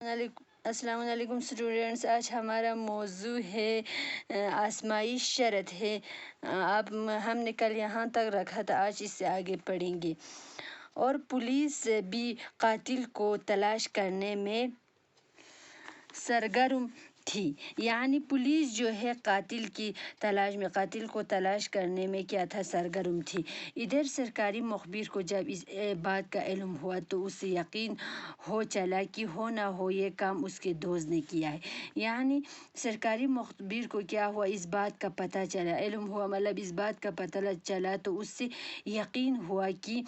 السلام علیکم اسٹوڈینٹس، آج ہمارا موضوع ہے آسمائی شرط ہے۔ اب ہم نے کل یہاں تک رکھا تھا، آج اس سے آگے پڑھیں گے۔ اور پولیس بھی قاتل کو تلاش کرنے میں سرگرم تھی، یعنی پولیس جو ہے قاتل کو تلاش کرنے میں کیا تھا، سرگرم تھی۔ ادھر سرکاری مخبر کو جب اس بات کا علم ہوا تو اسے یقین ہو چلا کہ ہو نہ ہو یہ کام اس کے دوست نے کیا ہے۔ یعنی سرکاری مخبر کو کیا ہوا، اس بات کا پتہ چلا، علم ہوا، مطلب اس بات کا پتہ چلا تو اس سے یقین ہوا کہ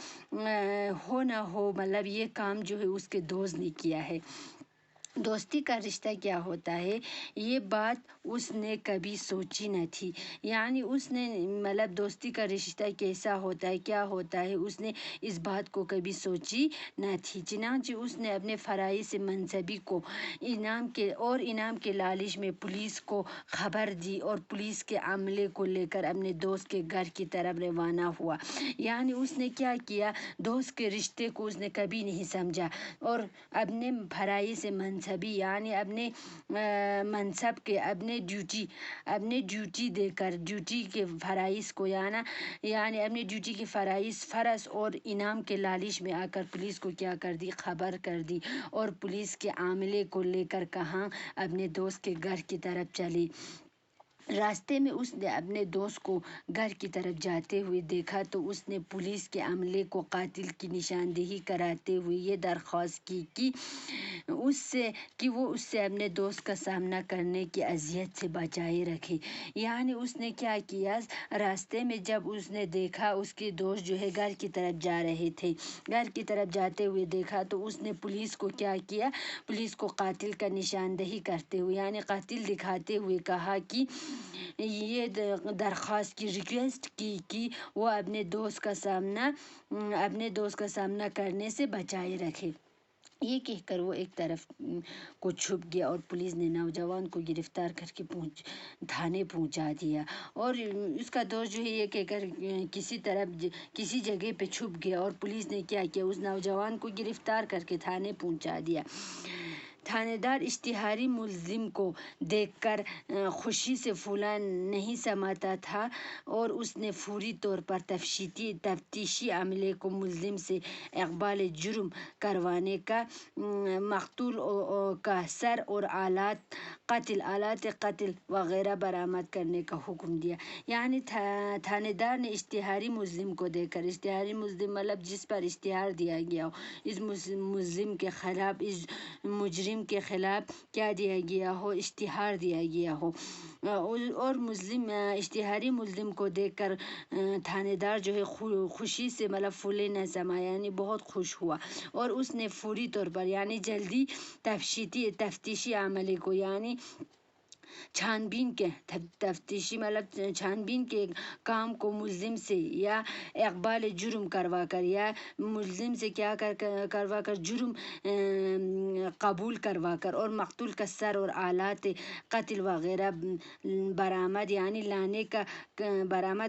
ہو نہ ہو، مطلب یہ کام جو ہے اس کے دوست نے کیا ہے۔ دوستی کا رشتہ کیا ہوتا ہے، یہ بات اس نے کبھی سوچی نہ تھی۔ یعنی اس نے مطلب دوستی کا رشتہ کیسا ہوتا ہے، کیا ہوتا ہے، اس نے اس بات کو کبھی سوچی نہ تھی۔ چنانچہ اس نے اپنے فرائض منصبی کو انعام کے لالچ میں پولیس کو خبر دی اور پولیس کے عملے کو لے کر اپنے دوست کے گھر کی طرف روانہ ہوا۔ یعنی اس نے کیا کیا، دوست کے رشتے کو اس نے کبھی نہیں سمجھا اور اپنے فرائض منصبی یعنی اپنے منصب کے اپنے ڈیوٹی دے کر ڈیوٹی کے فرائض کو یعنی اپنے ڈیوٹی کے فرض اور انعام کے لالچ میں آ کر پولیس کو کیا کر دی، خبر کر دی اور پولیس کے عملے کو لے کر کہاں، اپنے دوست کے گھر کی طرف چلی۔ راستے میں اس نے اپنے دوست کو گھر کی طرف جاتے ہوئے دیکھا تو اس نے پولیس کے عملے کو قاتل کی نشاندہی کراتے ہوئے یہ درخواست کی کہ وہ اس سے اپنے دوست کا سامنا کرنے کی اذیت سے بچائے رکھے۔ یعنی اس نے کیا کیا، راستے میں جب اس نے دیکھا اس کے دوست جو ہے گھر کی طرف جا رہے تھے، گھر کی طرف جاتے ہوئے دیکھا تو اس نے پولیس کو کیا کیا، پولیس کو قاتل کا نشاندہی کرتے ہوئے یعنی قاتل دکھاتے ہوئے کہا کہ یہ درخواست کی، ریکویسٹ کی کہ وہ اپنے دوست کا سامنا کرنے سے بچائے رکھے۔ یہ کہہ کر وہ ایک طرف کو چھپ گیا اور پولیس نے نوجوان کو گرفتار کر کے تھانے پہنچا دیا۔ اور اس کا دوست جو ہے یہ کہہ کر کسی جگہ پہ چھپ گیا اور پولیس نے کیا کیا، اس نوجوان کو گرفتار کر کے تھانے پہنچا دیا۔ تھانے دار اشتہاری ملزم کو دیکھ کر خوشی سے پھولا نہیں سماتا تھا اور اس نے فوری طور پر تفتیشی عملے کو ملزم سے اقبال جرم کروانے کا، مقتول کا سر اور آلات قتل وغیرہ برآمد کرنے کا حکم دیا۔ یعنی تھانے دار نے اشتہاری ملزم کو دیکھ کر، اشتہاری ملزم مطلب جس پر اشتہار دیا گیا ہو، اس ملزم کے خلاف، اس مجرم کے خلاف کیا دیا گیا ہو، اشتہار دیا گیا ہو، اور اشتہاری ملزم کو دیکھ کر تھانے دار جو ہے خوشی سے مطلب پھولے نہ سمایا، یعنی بہت خوش ہوا اور اس نے فوری طور پر یعنی جلدی تفتیشی عملے کو یعنی چھانبین کے کام کو ملزم سے یا اقبال جرم کروا کر یا ملزم سے کیا کروا کر جرم قبول کروا کر اور مقتول کا سر اور آلات قتل وغیرہ برآمد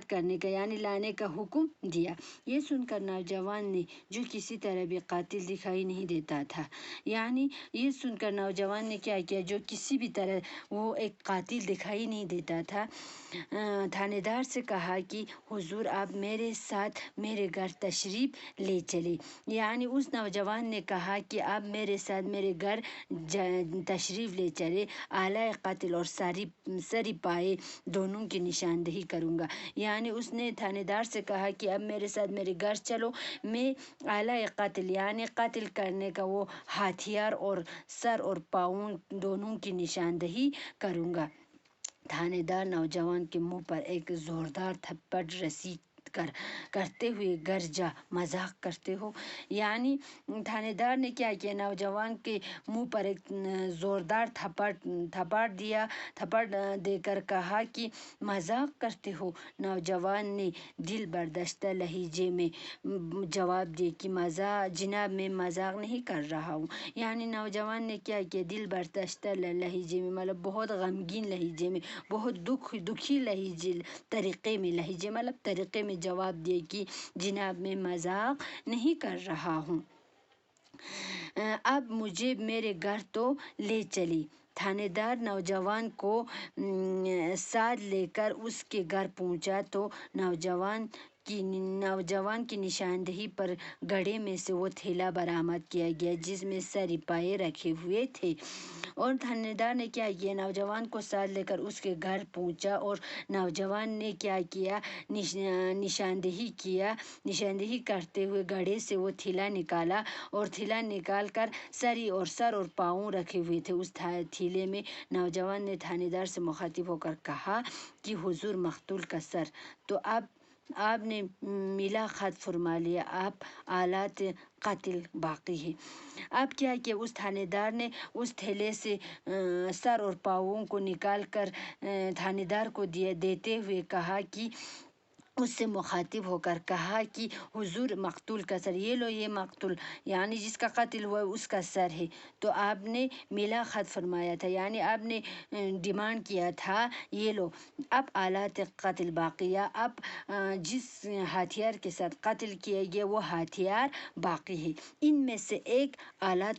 کرنے کا یعنی لانے کا حکم دیا۔ یہ سن کر نوجوان نے، جو کسی طرح بھی قاتل دکھائی نہیں دیتا تھا، یعنی یہ سن کر نوجوان نے کیا کیا، جو کسی بھی طرح وہ ایک قاتل دکھائی نہیں دیتا تھا، تھانے دار سے کہا کہ حضور آپ میرے ساتھ میرے گھر تشریف لے چلے۔ یعنی اس نوجوان نے کہا کہ آپ میرے ساتھ میرے گھر تشریف لے چلے، آلۂ قتل اور سری پائے دونوں کی نشاندہی کروں گا۔ یعنی اس نے تھانے دار سے کہا کہ اب میرے ساتھ میرے گھر چلو، میں آلۂ قتل یعنی قتل کرنے کا وہ ہتھیار اور سر اور پاؤں دونوں کی نشاندہی کروں گا۔ تھانے دار نوجوان کے منہ پر ایک زوردار تھپڑ رسی کرتے ہوئے گھر جا مذاق کرتے ہو، یعنی تھانے دار نے کیا کیا، نوجوان کے منہ پر ایک زوردار تھپڑ دے کر کہا کہ مذاق کرتے ہو۔ نوجوان نے دل برداشتہ لہجے میں جواب دیا کہ جناب میں مذاق نہیں کر رہا ہوں۔ یعنی نوجوان نے کیا کیا، دل برداشتہ لہجے میں مطلب بہت غمگین لہجے میں، بہت دکھی طریقے میں جواب دیا کہ جناب میں مذاق نہیں کر رہا ہوں۔ اب مجھے میرے گھر تو لے چلی۔ تھانے دار نوجوان کو ساتھ لے کر اس کے گھر پہنچا تو نوجوان کی نشاندہی پر گڑھے میں سے وہ تھیلا برآمد کیا گیا جس میں 100 روپے رکھے ہوئے تھے، اور تھانے دار نے کیا کیا، نوجوان کو ساتھ لے کر اس کے گھر پہنچا اور نوجوان نے کیا کیا، نشاندہی کرتے ہوئے گڑھے سے وہ تھیلا نکالا، اور تھیلا نکال کر سر اور پاؤں رکھے ہوئے تھے اس تھیلے میں۔ نوجوان نے تھانے دار سے مخاطب ہو کر کہا کہ حضور، مقتول کا سر تو آپ نے ملا خط فرما لیا، آپ آلات قتل باقی ہے۔ اب کیا کہ اس تھانے دار نے اس تھیلے سے سر اور پاؤں کو نکال کر تھانے دار کو دیتے ہوئے کہا کہ اس سے مخاطب ہو کر کہا کہ حضور، مقتول کا سر، یہ لو، یہ مقتول یعنی جس کا قتل ہوا اس کا سر ہے، تو آپ نے ملا خط فرمایا تھا، یعنی آپ نے ڈیمانڈ کیا تھا، یہ لو اب آلات قتل باقیہ، اب جس ہتھیار کے ساتھ قتل کیا گیا وہ ہتھیار باقی ہے، ان میں سے ایک آلہ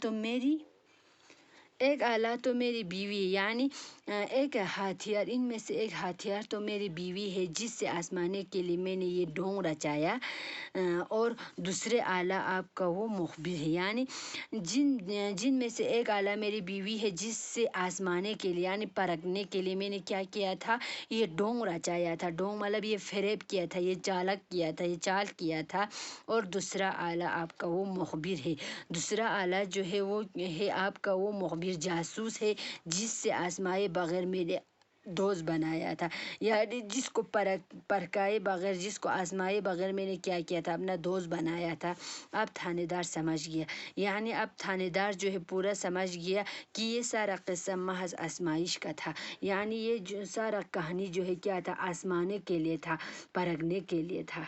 تو میری بیوی، یعنی ایک ہتھیار، ان میں سے ایک ہتھیار تو میری بیوی ہے جس سے آزمانے کے لیے میں نے یہ ڈھونگ رچایا، اور دوسرے آلہ آپ کا وہ مخبر ہے، یعنی جن میں سے ایک آلہ میری بیوی ہے جس سے آزمانے کے لیے یعنی پرکھنے کے لیے میں نے کیا کیا تھا، یہ ڈھونگ رچایا تھا، ڈھونگ مطلب یہ فریب کیا تھا، یہ چال کیا تھا، اور دوسرا آلہ آپ کا وہ مخبر ہے، دوسرا آلہ جو ہے وہ ہے آپ کا وہ مخبر جاسوس ہے جس سے آزمائے بغیر میں نے دوست بنایا تھا، یعنی جس کو پرکھائے بغیر، جس کو آزمائے بغیر میں نے کیا کیا تھا، اپنا دوست بنایا تھا۔ اب تھانے دار سمجھ گیا، یعنی اب تھانے دار جو ہے پورا سمجھ گیا کہ یہ سارا قصہ محض آزمائش کا تھا، یعنی یہ جو سارا کہانی جو ہے کیا تھا، آزمانے کے لیے تھا، پرکھنے کے لیے تھا۔